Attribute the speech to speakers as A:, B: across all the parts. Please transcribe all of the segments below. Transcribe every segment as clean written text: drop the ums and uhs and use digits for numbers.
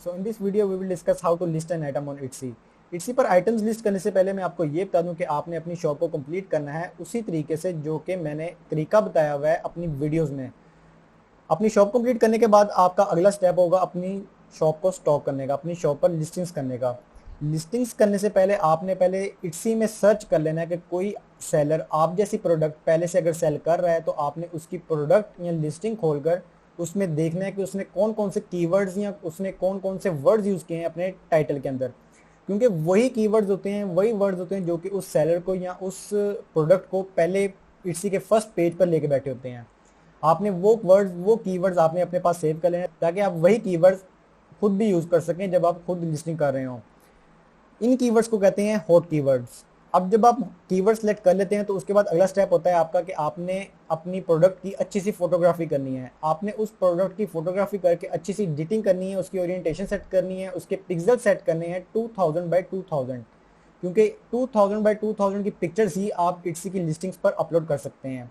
A: So in this video we will discuss how to list an item on Etsy. Etsy पर items list करने से पहले मैं आपको ये बता दूं कि आपने अपनी शॉप को कंप्लीट करना है उसी तरीके से जो कि मैंने तरीका बताया हुआ है अपनी वीडियोस में। अपनी शॉप कंप्लीट करने के बाद आपका अगला स्टेप होगा अपनी शॉप को स्टॉक करने का, अपनी शॉप पर लिस्टिंग्स करने का। लिस्टिंग्स करने से पहले आपने पहले Etsy में सर्च कर लेना है कि कोई सेलर आप जैसी प्रोडक्ट पहले से अगर सेल कर रहा है तो आपने उसकी प्रोडक्ट या लिस्टिंग खोलकर उसमें देखना है कि उसने कौन कौन से कीवर्ड्स या उसने कौन कौन से वर्ड्स यूज़ किए हैं अपने टाइटल के अंदर, क्योंकि वही कीवर्ड्स होते हैं, वही वर्ड्स होते हैं जो कि उस सेलर को या उस प्रोडक्ट को पहले Etsy के फर्स्ट पेज पर लेके बैठे होते हैं। आपने वो कीवर्ड्स आपने अपने पास सेव कर लेना है ताकि आप वही कीवर्ड्स खुद भी यूज़ कर सकें जब आप खुद लिस्टिंग कर रहे हो। इन कीवर्ड्स को कहते हैं हॉट कीवर्ड्स। अब जब आप कीवर्ड सेलेक्ट कर लेते हैं तो उसके बाद अगला स्टेप होता है आपका कि आपने अपनी प्रोडक्ट की अच्छी सी फोटोग्राफी करनी है। आपने उस प्रोडक्ट की फोटोग्राफी करके अच्छी सी एडिटिंग करनी है, उसकी ओरिएंटेशन सेट करनी है, उसके पिक्सल सेट करने हैं 2000 बाई 2000, क्योंकि 2000 बाई 2000 की पिक्चर्स ही आप Etsy की लिस्टिंग्स पर अपलोड कर सकते हैं।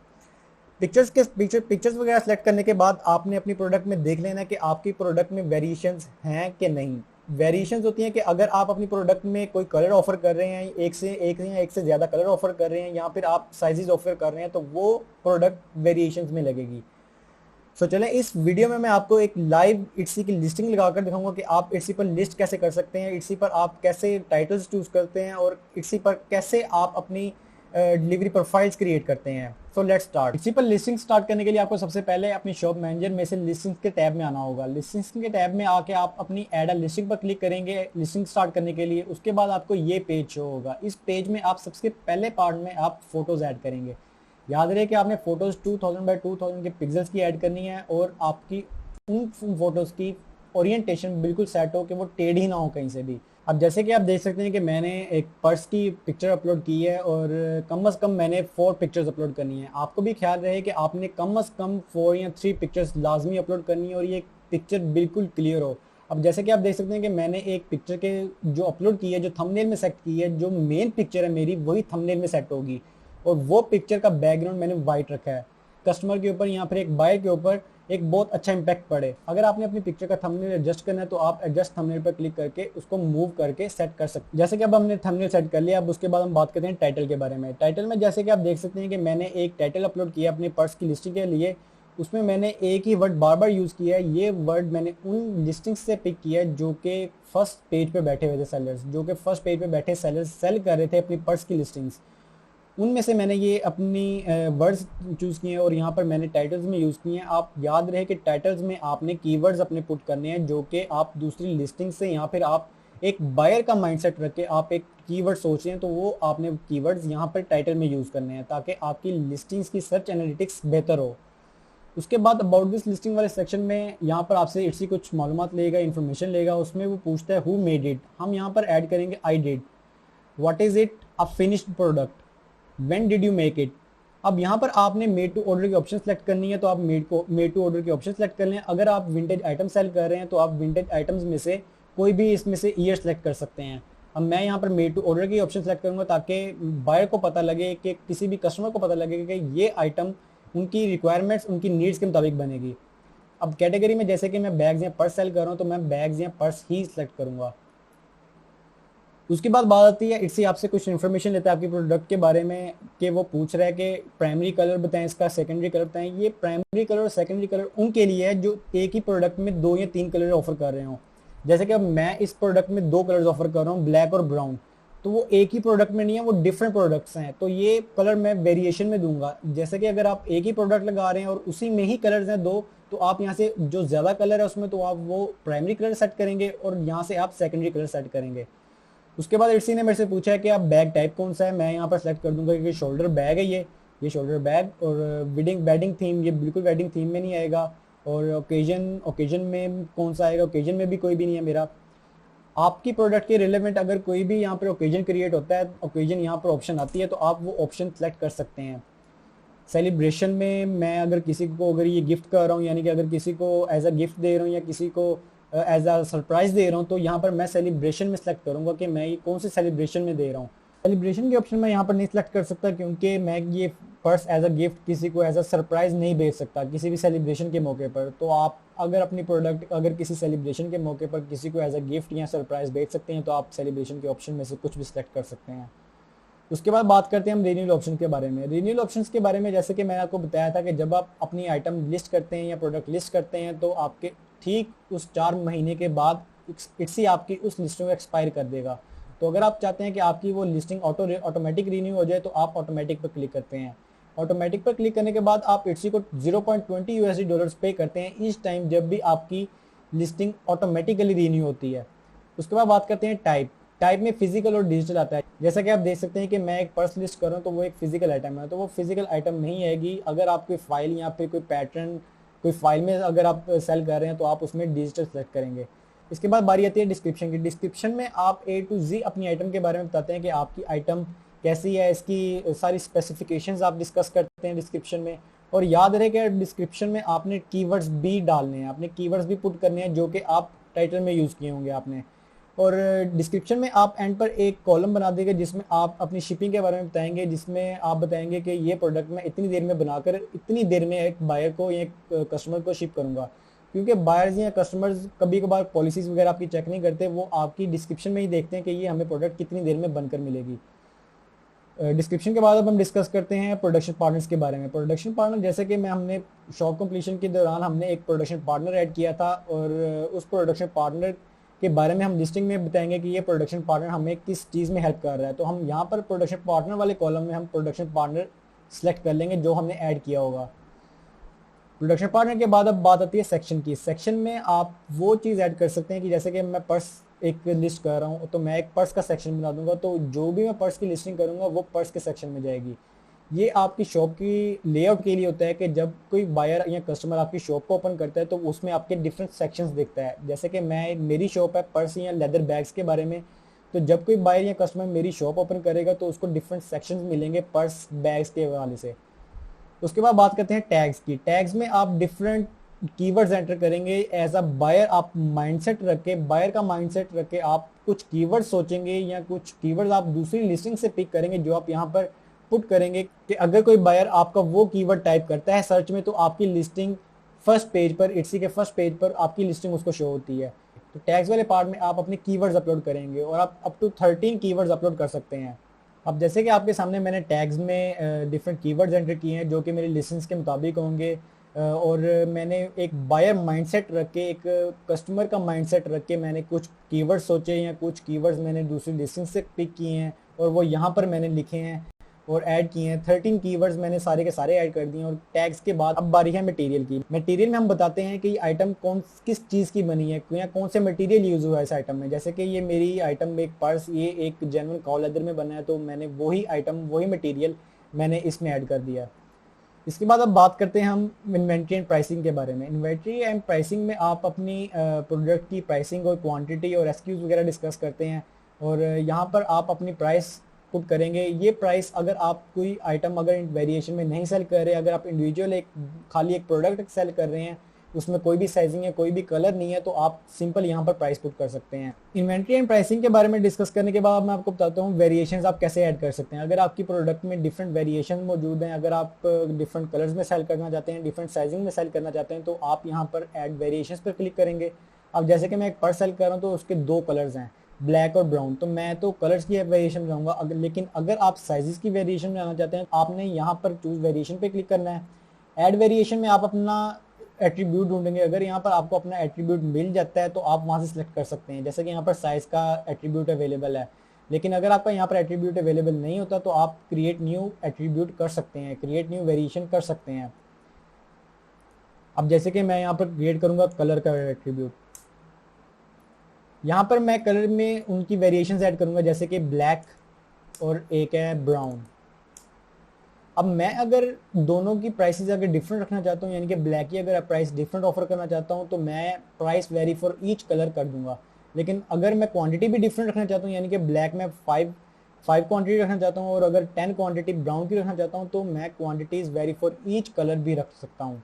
A: पिक्चर्स वगैरह सेलेक्ट करने के बाद आपने अपनी प्रोडक्ट में देख लेना कि आपकी प्रोडक्ट में वेरिएशंस हैं कि नहीं। वेरिएशंस होती हैं कि अगर आप अपनी प्रोडक्ट में कोई कलर ऑफर कर रहे हैं, एक से ज़्यादा कलर ऑफर कर रहे हैं या फिर आप साइजेस ऑफर कर रहे हैं तो वो प्रोडक्ट वेरिएशंस में लगेगी। सो चलें इस वीडियो में मैं आपको एक लाइव Etsy की लिस्टिंग लगाकर दिखाऊंगा कि आप Etsy पर लिस्ट कैसे कर सकते हैं, Etsy पर आप कैसे टाइटल्स चूज करते हैं और Etsy पर कैसे आप अपनी डिलीवरी प्रोफाइल्स क्रिएट करते हैं। So let's start. Etsy पर लिस्टिंग स्टार्ट करने के लिए आपको सबसे पहले अपनी शॉप मैनेजर में से लिस्टिंग्स के टैब में आना होगा। लिस्टिंग्स के टैब में आके आप अपनी ऐड अ लिस्टिंग पर क्लिक करेंगे लिस्टिंग स्टार्ट करने के लिए। उसके बाद आपको ये पेज शो होगा। इस पेज में आप सबसे पहले पार्ट में आप फोटोज ऐड करेंगे। याद रहे कि आपने फोटोज 2000 बाई 2000 के पिक्सल्स की ऐड करनी है और आपकी उन फोटोज की ओरिएंटेशन बिल्कुल सेट हो कि वो टेढ़ी ना हो कहीं से भी। अब जैसे कि आप देख सकते हैं कि मैंने एक पर्स की पिक्चर अपलोड की है और कम से कम मैंने 4 पिक्चर्स अपलोड करनी है। आपको भी ख्याल रहे कि आपने कम से कम 4 या 3 पिक्चर्स लाजमी अपलोड करनी है और ये पिक्चर बिल्कुल क्लियर हो। अब जैसे कि आप देख सकते हैं कि मैंने एक पिक्चर के जो अपलोड की है, जो थंबनेल में सेट की है, जो मेन पिक्चर है मेरी वही थंबनेल में सेट होगी और वो पिक्चर का बैकग्राउंड मैंने वाइट रखा है। कस्टमर के ऊपर या फिर एक बायर के ऊपर एक बहुत अच्छा इंपैक्ट पड़े। अगर आपने अपनी पिक्चर का थंबनेल एडजस्ट करना है तो आप एडजस्ट थंबनेल पर क्लिक करके उसको मूव करके सेट कर सकते हैं। जैसे कि अब हमने थंबनेल सेट कर लिया, अब उसके बाद हम बात करते हैं टाइटल के बारे में। टाइटल में जैसे कि आप देख सकते हैं कि मैंने एक टाइटल अपलोड किया अपनी पर्स की लिस्टिंग के लिए। उसमें मैंने एक ही वर्ड बार बार यूज़ किया है। ये वर्ड मैंने उन लिस्टिंग्स से पिक किया है जो कि फर्स्ट पेज पे बैठे हुए थे सेलर्स, जो कि फर्स्ट पेज पे बैठे सेलर्स सेल कर रहे थे अपनी पर्स की लिस्टिंग्स। उनमें से मैंने ये अपनी वर्ड्स चूज़ किए हैं और यहाँ पर मैंने टाइटल्स में यूज़ किए हैं। आप याद रहे कि टाइटल्स में आपने कीवर्ड्स अपने पुट करने हैं जो कि आप दूसरी लिस्टिंग से या फिर आप एक बायर का माइंडसेट रख के आप एक कीवर्ड सोच रहे हैं तो वो आपने कीवर्ड्स यहाँ पर टाइटल में यूज़ करने हैं ताकि आपकी लिस्टिंग्स की सर्च एनालिटिक्स बेहतर हो। उसके बाद अबाउट दिस लिस्टिंग वाले सेक्शन में यहाँ पर आपसे Etsy कुछ मालूमात लेगा, इन्फॉर्मेशन लेगा। उसमें वो पूछता है हु मेड इट। हम यहाँ पर ऐड करेंगे I did. What is it? A finished product. When did you make it? अब यहाँ पर आपने मेड टू ऑर्डर की ऑप्शन सेलेक्ट करनी है तो आप मेड टू ऑर्डर की ऑप्शन सेलेक्ट कर लें। अगर आप विंटेज आइटम सेल कर रहे हैं तो आप विंटेज आइटम्स में से कोई भी इसमें से ईयर सेलेक्ट कर सकते हैं। अब मैं यहाँ पर मेड टू ऑर्डर की ऑप्शन सेलेक्ट करूँगा ताकि बायर को पता लगे कि किसी भी कस्टमर को पता लगे कि ये आइटम उनकी रिक्वायरमेंट्स, उनकी नीड्स के मुताबिक बनेगी। अब कैटेगरी में जैसे कि मैं बैग्स या पर्स सेल कर रहा हूँ तो मैं बैग्स या पर्स ही सेलेक्ट करूँगा। उसके बाद बात आती है Etsy आपसे कुछ इन्फॉर्मेशन लेता है आपकी प्रोडक्ट के बारे में कि वो पूछ रहा है कि प्राइमरी कलर बताएं, इसका सेकेंडरी कलर बताएं। ये प्राइमरी कलर और सेकेंडरी कलर उनके लिए है जो एक ही प्रोडक्ट में 2 या 3 कलर ऑफर कर रहे हो। जैसे कि अब मैं इस प्रोडक्ट में 2 कलर्स ऑफर कर रहा हूँ, ब्लैक और ब्राउन, तो वो एक ही प्रोडक्ट में नहीं है, वो डिफरेंट प्रोडक्ट्स हैं। तो ये कलर मैं वेरिएशन में दूंगा। जैसे कि अगर आप एक ही प्रोडक्ट लगा रहे हैं और उसी में ही कलर्स हैं 2, तो आप यहाँ से जो ज़्यादा कलर है उसमें तो आप वो प्राइमरी कलर सेट करेंगे और यहाँ से आप सेकेंडरी कलर सेट करेंगे। उसके बाद Etsy ने मेरे से पूछा है कि आप बैग टाइप कौन सा है। मैं यहाँ पर सेलेक्ट कर दूंगा कि शोल्डर बैग है ये शोल्डर बैग। और वेडिंग थीम, ये बिल्कुल वेडिंग थीम में नहीं आएगा। और ओकेजन में कौन सा आएगा, ओकेजन में भी कोई भी नहीं है मेरा। आपकी प्रोडक्ट के रिलेवेंट अगर कोई भी यहाँ पर ओकेजन क्रिएट होता है, ओकेजन यहाँ पर ऑप्शन आती है तो आप वो ऑप्शन सेलेक्ट कर सकते हैं। सेलिब्रेशन में मैं अगर किसी को अगर ये गिफ्ट कर रहा हूँ, यानी कि अगर किसी को एज अ गिफ्ट दे रहा हूँ या किसी को एज अ सरप्राइज दे रहा हूँ, तो यहाँ पर मैं सेलिब्रेशन में सेलेक्ट करूँगा कि मैं ये कौन से सेलिब्रेशन में दे रहा हूँ। सेलिब्रेशन के ऑप्शन मैं यहाँ पर नहीं सिलेक्ट कर सकता क्योंकि मैं ये पर्स एज अ गिफ्ट किसी को एज अ सरप्राइज नहीं भेज सकता किसी भी सेलिब्रेशन के मौके पर। तो आप अगर अपनी प्रोडक्ट अगर किसी सेलिब्रेशन के मौके पर किसी को एज अ गिफ्ट या सरप्राइज भेज सकते हैं तो आप सेलिब्रेशन के ऑप्शन में से कुछ भी सिलेक्ट कर सकते हैं। उसके बाद बात करते हैं हम रिन्यूअल ऑप्शन के बारे में। रिन्यूअल ऑप्शंस के बारे में जैसे कि मैंने आपको बताया था कि जब आप अपनी आइटम लिस्ट करते हैं या प्रोडक्ट लिस्ट करते हैं तो आपके ठीक उस 4 महीने के बाद इट्सी आपकी उस लिस्टिंग को एक्सपायर कर देगा। तो अगर आप चाहते हैं कि आपकी वो लिस्टिंग ऑटोमेटिक रिन्यू हो जाए तो आप ऑटोमेटिक पर क्लिक करते हैं। ऑटोमेटिक पर क्लिक करने के बाद आप इट्सी को $0.20 पे करते हैं ईच टाइम जब भी आपकी लिस्टिंग ऑटोमेटिकली रिन्यू होती है। उसके बाद बात करते हैं टाइप में फिजिकल और डिजिटल आता है। जैसा कि आप देख सकते हैं कि मैं एक पर्स लिस्ट कर रहा हूँ तो वो एक फिजिकल आइटम है, तो वो फिजिकल आइटम नहीं आएगी। अगर आप कोई फाइल या फिर कोई पैटर्न कोई फाइल में अगर आप सेल कर रहे हैं तो आप उसमें डिजिटल सेलेक्ट करेंगे। इसके बाद बारी आती है डिस्क्रिप्शन की। डिस्क्रिप्शन में आप A to Z अपनी आइटम के बारे में बताते हैं कि आपकी आइटम कैसी है, इसकी सारी स्पेसिफिकेशंस आप डिस्कस करते हैं डिस्क्रिप्शन में। और याद रहे कि डिस्क्रिप्शन में आपने कीवर्ड्स भी डालने हैं, आपने कीवर्ड्स भी पुट करने हैं जो कि आप टाइटल में यूज़ किए होंगे आपने। और डिस्क्रिप्शन में आप एंड पर एक कॉलम बना देंगे जिसमें आप अपनी शिपिंग के बारे में बताएंगे, जिसमें आप बताएंगे कि ये प्रोडक्ट मैं इतनी देर में बनाकर इतनी देर में एक बायर को या एक कस्टमर को शिप करूंगा। क्योंकि बायर्स या कस्टमर्स कभी कभार पॉलिसीज वगैरह आपकी चेक नहीं करते, वो आपकी डिस्क्रिप्शन में ही देखते हैं कि ये हमें प्रोडक्ट कितनी देर में बनकर मिलेगी। डिस्क्रिप्शन के बाद अब हम डिस्कस करते हैं प्रोडक्शन पार्टनर्स के बारे में। प्रोडक्शन पार्टनर जैसे कि हमने शॉप कंप्लीशन के दौरान हमने एक प्रोडक्शन पार्टनर ऐड किया था और उस प्रोडक्शन पार्टनर के बारे में हम लिस्टिंग में बताएंगे कि ये प्रोडक्शन पार्टनर हमें किस चीज़ में हेल्प कर रहा है। तो हम यहाँ पर प्रोडक्शन पार्टनर वाले कॉलम में हम प्रोडक्शन पार्टनर सेलेक्ट कर लेंगे जो हमने ऐड किया होगा। प्रोडक्शन पार्टनर के बाद अब बात आती है सेक्शन की। सेक्शन में आप वो चीज़ ऐड कर सकते हैं कि जैसे कि मैं पर्स एक लिस्ट कर रहा हूँ तो मैं एक पर्स का सेक्शन बना दूंगा, तो जो भी मैं पर्स की लिस्टिंग करूंगा वो पर्स के सेक्शन में जाएगी। ये आपकी शॉप की लेआउट के लिए होता है कि जब कोई बायर या कस्टमर आपकी शॉप को ओपन करता है तो उसमें आपके डिफरेंट सेक्शंस दिखता है। जैसे कि मेरी शॉप है पर्स या लेदर बैग्स के बारे में, तो जब कोई बायर या कस्टमर मेरी शॉप ओपन करेगा तो उसको डिफरेंट सेक्शंस मिलेंगे पर्स बैग्स के हवाले से। उसके बाद बात करते हैं टैग्स की। टैग्स में आप डिफरेंट कीवर्ड्स एंटर करेंगे एज अ बायर। आप माइंडसेट रख के बायर का माइंडसेट रख के आप कुछ कीवर्ड्स सोचेंगे या कुछ कीवर्ड्स आप दूसरी लिस्टिंग से पिक करेंगे जो आप यहाँ पर पुट करेंगे कि अगर कोई बायर आपका वो कीवर्ड टाइप करता है सर्च में तो आपकी लिस्टिंग फर्स्ट पेज पर इट्सी के फर्स्ट पेज पर आपकी लिस्टिंग उसको शो होती है। तो टैग्स वाले पार्ट में आप अपने कीवर्ड्स अपलोड करेंगे और आप अप टू 13 कीवर्ड्स अपलोड कर सकते हैं। अब जैसे कि आपके सामने मैंने टैग्स में डिफरेंट कीवर्ड्स एंटर किए हैं जो कि मेरे लिस्टिंग्स के मुताबिक होंगे, और मैंने एक बायर माइंडसेट रख के एक कस्टमर का माइंडसेट रख के मैंने कुछ कीवर्ड्स सोचे या कुछ कीवर्ड्स मैंने दूसरी लिस्टिंग से पिक किए हैं और वो यहाँ पर मैंने लिखे हैं और ऐड किए हैं। 13 कीवर्ड्स मैंने सारे के सारे ऐड कर दिए। और टैग्स के बाद अब बारी है मटेरियल की। मटेरियल में हम बताते हैं कि आइटम किस चीज़ की बनी है या कौन से मटेरियल यूज़ हुआ है इस आइटम में। जैसे कि ये मेरी आइटम एक पर्स ये एक जेन्युइन काउ लेदर में बना है तो मैंने वही आइटम वही मटेरियल मैंने इसमें ऐड कर दिया। इसके बाद अब बात करते हैं हम इन्वेंट्री एंड प्राइसिंग के बारे में। इन्वेंट्री एंड प्राइसिंग में आप अपनी प्रोडक्ट की प्राइसिंग और क्वांटिटी और एसक्यूज वगैरह डिस्कस करते हैं और यहाँ पर आप अपनी प्राइस पुट करेंगे। ये प्राइस अगर आप कोई आइटम अगर वेरिएशन में नहीं सेल कर रहे, अगर आप इंडिविजुअल खाली एक प्रोडक्ट सेल कर रहे हैं उसमें कोई भी साइजिंग है कोई भी कलर नहीं है तो आप सिंपल यहाँ पर प्राइस पुट कर सकते हैं। इन्वेंट्री एंड प्राइसिंग के बारे में डिस्कस करने के बाद मैं आपको बताता हूँ वेरिएशंस आप कैसे ऐड कर सकते हैं। अगर आपकी प्रोडक्ट में डिफरेंट वेरिएशन मौजूद हैं, अगर आप डिफरेंट कलर्स में सेल करना चाहते हैं, डिफरेंट साइजिंग में सेल करना चाहते हैं तो आप यहाँ पर ऐड वेरिएशंस पर क्लिक करेंगे। अब जैसे कि मैं एक पर्स सेल कर रहा हूँ तो उसके 2 कलर्स हैं ब्लैक और ब्राउन, तो मैं तो कलर्स की वेरिएशन बनाऊंगा। लेकिन अगर आप साइजेस की वेरिएशन बनाना चाहते हैं आपने यहाँ पर चूज वेरिएशन पे क्लिक करना है। ऐड वेरिएशन में आप अपना एट्रीब्यूट ढूंढेंगे। अगर यहाँ पर आपको अपना एट्रीब्यूट मिल जाता है तो आप वहाँ से सिलेक्ट कर सकते हैं। जैसे कि यहाँ पर साइज का एट्रीब्यूट अवेलेबल है, लेकिन अगर आपका यहाँ पर एट्रीब्यूट अवेलेबल नहीं होता तो आप क्रिएट न्यू एट्रीब्यूट कर सकते हैं, क्रिएट न्यू वेरिएशन कर सकते हैं। अब जैसे कि मैं यहाँ पर क्रिएट करूँगा कलर का एट्रीब्यूट, यहाँ पर मैं कलर में उनकी वेरिएशंस ऐड करूँगा जैसे कि ब्लैक और एक है ब्राउन। अब मैं अगर दोनों की प्राइसेस अगर डिफरेंट रखना चाहता हूँ यानी कि ब्लैक की अगर प्राइस डिफरेंट ऑफर करना चाहता हूँ तो मैं price very for each colour कर दूंगा। लेकिन अगर मैं क्वांटिटी भी डिफरेंट रखना चाहता हूँ यानी कि ब्लैक में 5 क्वांटिटी रखना चाहता हूँ और अगर 10 क्वांटिटी ब्राउन की रखना चाहता हूँ तो मैं quantities very for each colour भी रख सकता हूँ।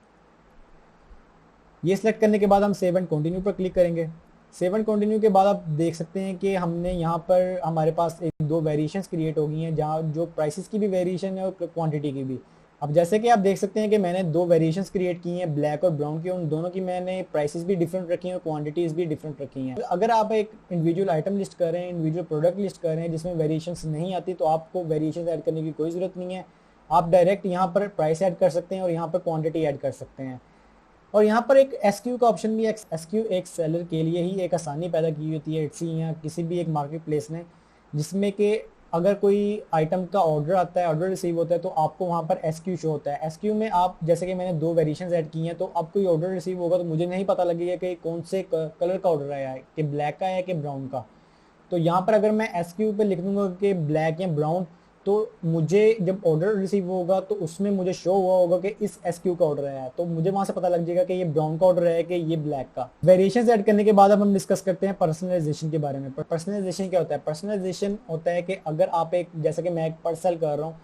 A: ये सिलेक्ट करने के बाद हम सेव एंड कंटिन्यू पर क्लिक करेंगे। सेव एंड कंटिन्यू के बाद आप देख सकते हैं कि हमने यहाँ पर हमारे पास एक दो वेरिएशंस क्रिएट हो गई हैं, जहाँ जो प्राइसेस की भी वेरिएशन है और क्वांटिटी की भी। अब जैसे कि आप देख सकते हैं कि मैंने दो वेरिएशंस क्रिएट की हैं, ब्लैक और ब्राउन की। उन दोनों की मैंने प्राइसेस भी डिफरेंट रखी हैं और क्वांटिटीज़ भी डिफरेंट रखी हैं। अगर आप एक इंडिविजुअल आइटम लिस्ट कर रहे हैं, इंडिविजुअल प्रोडक्ट लिस्ट कर रहे हैं जिसमें वेरिएशंस नहीं आती, तो आपको वेरिएशंस ऐड करने की कोई ज़रूरत नहीं है। आप डायरेक्ट यहाँ पर प्राइस ऐड कर सकते हैं और यहाँ पर क्वांटिटी ऐड कर सकते हैं। और यहाँ पर एक एसक्यू का ऑप्शन भी है। एसक्यू एक सेलर के लिए ही एक आसानी पैदा की होती है इट्सी या किसी भी एक मार्केट प्लेस ने, जिसमें कि अगर कोई आइटम का ऑर्डर आता है, ऑर्डर रिसीव होता है, तो आपको वहाँ पर एसक्यू शो होता है। एसक्यू में आप जैसे कि मैंने दो वेरिएशंस ऐड की हैं, तो अब कोई ऑर्डर रिसीव होगा तो मुझे नहीं पता लगेगा कि कौन से कलर का ऑर्डर आया है, कि ब्लैक का है कि ब्राउन का। तो यहाँ पर अगर मैं एसक्यू पे लिख दूंगा कि ब्लैक या ब्राउन, तो मुझे जब ऑर्डर रिसीव होगा तो उसमें मुझे शो हुआ होगा कि इस एसक्यू का ऑर्डर आया है, तो मुझे वहां से पता लग जाएगा कि ये ब्राउन का ऑर्डर है कि ये ब्लैक का। वेरिएशंस ऐड करने के बाद अब हम डिस्कस करते हैं पर्सनलाइजेशन के बारे में। पर्सनलाइजेशन क्या होता है? पर्सनलाइजेशन होता है कि अगर आप एक, जैसे कि मैं एक पर्स सेल कर रहा हूँ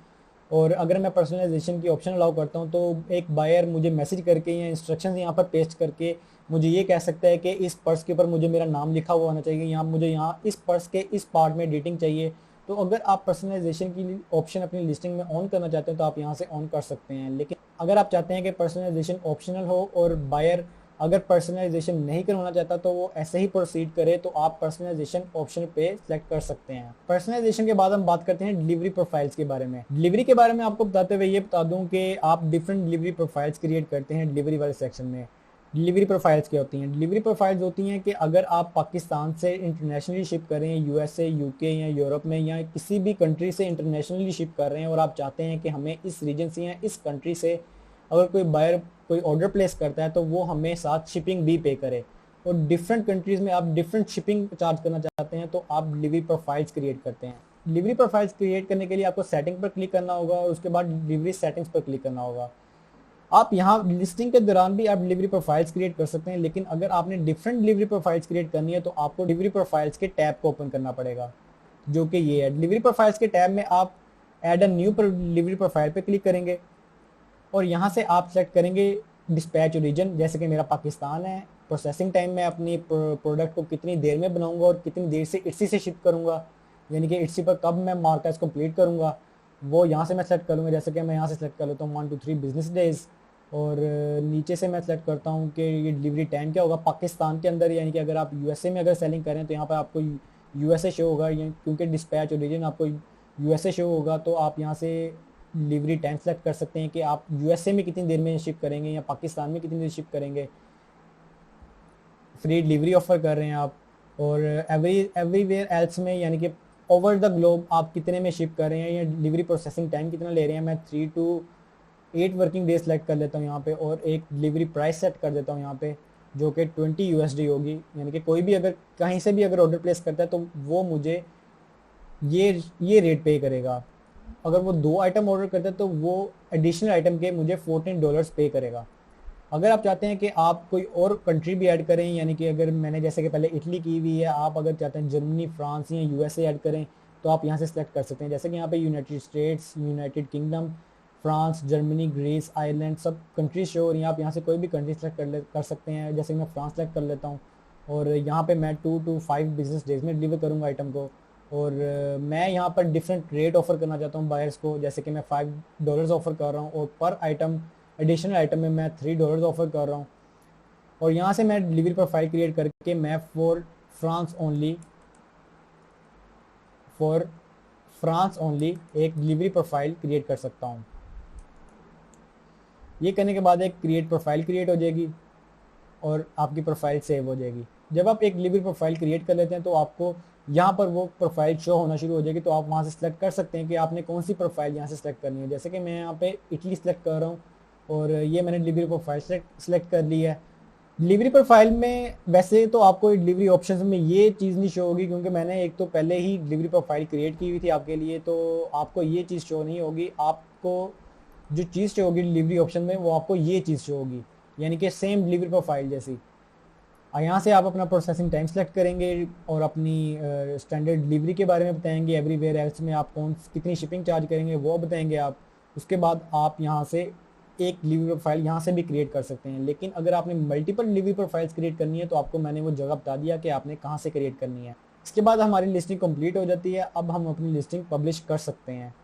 A: और अगर मैं पर्सनलाइजेशन की ऑप्शन अलाउ करता हूँ, तो एक बायर मुझे मैसेज करके या इंस्ट्रक्शंस यहाँ पर पेस्ट करके मुझे ये कह सकता है कि इस पर्स के ऊपर मुझे मेरा नाम लिखा हुआ होना चाहिए, यहाँ मुझे यहाँ इस पर्स के इस पार्ट में एडिटिंग चाहिए। तो अगर आप पर्सनलाइजेशन की ऑप्शन अपनी लिस्टिंग में ऑन करना चाहते हैं तो आप यहाँ से ऑन कर सकते हैं। लेकिन अगर आप चाहते हैं कि पर्सनलाइजेशन ऑप्शनल हो और बायर अगर पर्सनलाइजेशन नहीं करवाना चाहता तो वो ऐसे ही प्रोसीड करे, तो आप पर्सनलाइजेशन ऑप्शन पे सेलेक्ट कर सकते हैं। पर्सनलाइजेशन के बाद हम बात करते हैं डिलीवरी प्रोफाइल्स के बारे में। डिलीवरी के बारे में आपको बताते हुए ये बता दूं कि आप डिफरेंट डिलीवरी प्रोफाइल्स क्रिएट करते हैं डिलीवरी वाले सेक्शन में। डिलीवरी प्रोफाइल्स क्या होती हैं? डिलीवरी प्रोफाइल्स होती हैं कि अगर आप पाकिस्तान से इंटरनेशनली शिप कर रहे हैं, यूएसए, यूके या यूरोप में या किसी भी कंट्री से इंटरनेशनली शिप कर रहे हैं और आप चाहते हैं कि हमें इस रीजन से या इस कंट्री से अगर कोई बायर कोई ऑर्डर प्लेस करता है तो वो हमें साथ शिपिंग भी पे करे, और डिफरेंट कंट्रीज़ में आप डिफरेंट शिपिंग चार्ज करना चाहते हैं, तो आप डिलीवरी प्रोफाइल्स क्रिएट करते हैं। डिलीवरी प्रोफाइल्स क्रिएट करने के लिए आपको सेटिंग पर क्लिक करना होगा और उसके बाद डिलीवरी सेटिंग्स पर क्लिक करना होगा। आप यहाँ लिस्टिंग के दौरान भी आप डिलीवरी प्रोफाइल्स क्रिएट कर सकते हैं, लेकिन अगर आपने डिफरेंट डिलीवरी प्रोफाइल्स क्रिएट करनी है तो आपको डिलीवरी प्रोफाइल्स के टैब को ओपन करना पड़ेगा, जो कि ये है। डिलीवरी प्रोफाइल्स के टैब में आप add a new delivery profile पे क्लिक करेंगे और यहाँ से आप सेलेक्ट करेंगे डिस्पैच ओरिजिन। जैसे कि मेरा पाकिस्तान है, प्रोसेसिंग टाइम मैं अपनी प्रोडक्ट को कितनी देर में बनाऊंगा और कितनी देर से इट्सी से शिप करूंगा, यानी कि इट्सी पर कब मैं मार्केट कंप्लीट करूंगा, वो यहाँ से मैं सेलेक्ट करूँगा। जैसे कि मैं यहाँ से सेलेक्ट कर लेता हूँ 1 to 3 बिजनेस डेज, और नीचे से मैं सेलेक्ट करता हूँ कि ये डिलीवरी टाइम क्या होगा पाकिस्तान के अंदर, यानी कि अगर आप यूएसए में अगर सेलिंग करें तो यहाँ पर आपको यूएसए शो होगा, क्योंकि डिस्पैच ओरिजिन आपको यूएसए शो होगा। तो आप यहाँ से डिलीवरी टाइम सेलेक्ट कर सकते हैं कि आप यूएसए में कितनी देर में शिप करेंगे या पाकिस्तान में कितनी देर शिप करेंगे। फ्री डिलीवरी ऑफर कर रहे हैं आप, और एवरीवेयर एल्स में यानी कि ओवर द ग्लोब आप कितने में शिप कर रहे हैं या डिलीवरी प्रोसेसिंग टाइम कितना ले रहे हैं। मैं 3 to 8 वर्किंग डेज सेलेक्ट कर लेता हूँ यहाँ पे, और एक डिलीवरी प्राइस सेट कर देता हूँ यहाँ पे, जो कि 20 USD होगी। यानी कि कोई भी अगर कहीं से भी अगर ऑर्डर प्लेस करता है तो वो मुझे ये रेट पे करेगा। अगर वो 2 आइटम ऑर्डर करता है तो वो एडिशनल आइटम के मुझे $14 पे करेगा। अगर आप चाहते हैं कि आप कोई और कंट्री भी ऐड करें, यानी कि अगर मैंने जैसे कि पहले इटली की हुई है, आप अगर चाहते हैं जर्मनी, फ्रांस या यूएसए ऐड करें तो आप यहाँ से सेलेक्ट कर सकते हैं। जैसे कि यहाँ पे United States, United Kingdom, France, Germany, Greece, Ireland सब कंट्रीज शो हो रही हैं। आप यहाँ से कोई भी कंट्री सेलेक्ट कर सकते हैं। जैसे कि मैं फ्रांस सेलेक्ट कर लेता हूँ और यहाँ पे मैं 2 to 5 बिजनेस डेज में डिलीवर करूँगा आइटम को, और मैं यहाँ पर डिफरेंट रेट ऑफर करना चाहता हूँ बायर्स को। जैसे कि मैं $5 ऑफर कर रहा हूँ और पर आइटम एडिशनल आइटम में मैं $3 ऑफर कर रहा हूँ। और यहाँ से मैं डिलीवरी प्रोफाइल क्रिएट करके मैं फॉर फ्रांस ओनली एक डिलीवरी प्रोफाइल क्रिएट कर सकता हूँ। ये करने के बाद एक क्रिएट प्रोफाइल क्रिएट हो जाएगी और आपकी प्रोफाइल सेव हो जाएगी। जब आप एक डिलीवरी प्रोफाइल क्रिएट कर लेते हैं तो आपको यहाँ पर वो प्रोफाइल शो होना शुरू हो जाएगी। तो आप वहाँ से सिलेक्ट कर सकते हैं कि आपने कौन सी प्रोफाइल यहाँ से सिलेक्ट करनी है। जैसे कि मैं यहाँ पे इटली सेलेक्ट कर रहा हूँ और ये मैंने डिलीवरी प्रोफाइल सेलेक्ट कर ली है। डिलीवरी प्रोफाइल में वैसे तो आपको डिलीवरी ऑप्शंस में ये चीज़ नहीं शो होगी, क्योंकि मैंने एक तो पहले ही डिलीवरी प्रोफाइल क्रिएट की हुई थी आपके लिए, तो आपको ये चीज़ शो नहीं होगी। आपको जो चीज़ शो होगी डिलीवरी ऑप्शन में वो आपको ये चीज़ शो होगी, यानी कि सेम डिलीवरी प्रोफाइल जैसी। यहाँ से आप अपना प्रोसेसिंग टाइम सेलेक्ट करेंगे और अपनी स्टैंडर्ड डिलीवरी के बारे में बताएंगे। एवरीवेयर एल्स में आप कितनी शिपिंग चार्ज करेंगे वो बताएंगे आप। उसके बाद आप यहाँ से एक डिलीवरी प्रोफाइल यहाँ से भी क्रिएट कर सकते हैं। लेकिन अगर आपने मल्टीपल डिलीवरी प्रोफाइल्स क्रिएट करनी है तो आपको मैंने वो जगह बता दिया कि आपने कहाँ से क्रिएट करनी है। इसके बाद हमारी लिस्टिंग कंप्लीट हो जाती है। अब हम अपनी लिस्टिंग पब्लिश कर सकते हैं।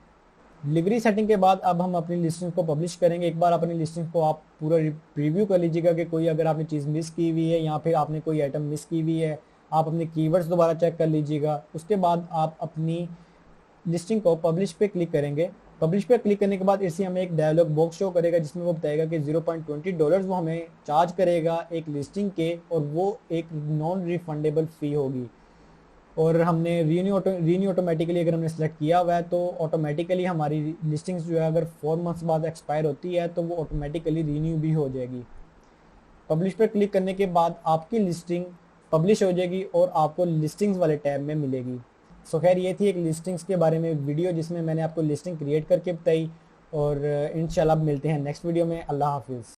A: डिलीवरी सेटिंग के बाद अब हम अपनी लिस्टिंग को पब्लिश करेंगे। एक बार अपनी लिस्टिंग को आप पूरा रिव्यू कर लीजिएगा कि कोई अगर आपने चीज़ मिस की हुई है या फिर आपने कोई आइटम मिस की हुई है, आप अपने कीवर्ड्स दोबारा चेक कर लीजिएगा। उसके बाद आप अपनी लिस्टिंग को पब्लिश पे क्लिक करेंगे। पब्लिश पे क्लिक करने के बाद इसी हमें एक डायलॉग बॉक्स शो करेगा जिसमें वो बताएगा कि $0.20 वो हमें चार्ज करेगा एक लिस्टिंग के, और वो एक नॉन रिफंडेबल फ़ी होगी। और हमने रीन्यू ऑटोमेटिकली अगर हमने सेलेक्ट किया हुआ है तो ऑटोमेटिकली हमारी लिस्टिंग्स जो है अगर 4 मंथ्स बाद एक्सपायर होती है तो वो ऑटोमेटिकली रीन्यू भी हो जाएगी। पब्लिश पर क्लिक करने के बाद आपकी लिस्टिंग पब्लिश हो जाएगी और आपको लिस्टिंग्स वाले टैब में मिलेगी। सो खैर ये थी एक लिस्टिंग्स के बारे में वीडियो जिसमें मैंने आपको लिस्टिंग क्रिएट करके बताई। और इंशाल्लाह मिलते हैं नेक्स्ट वीडियो में। अल्लाह हाफिज़।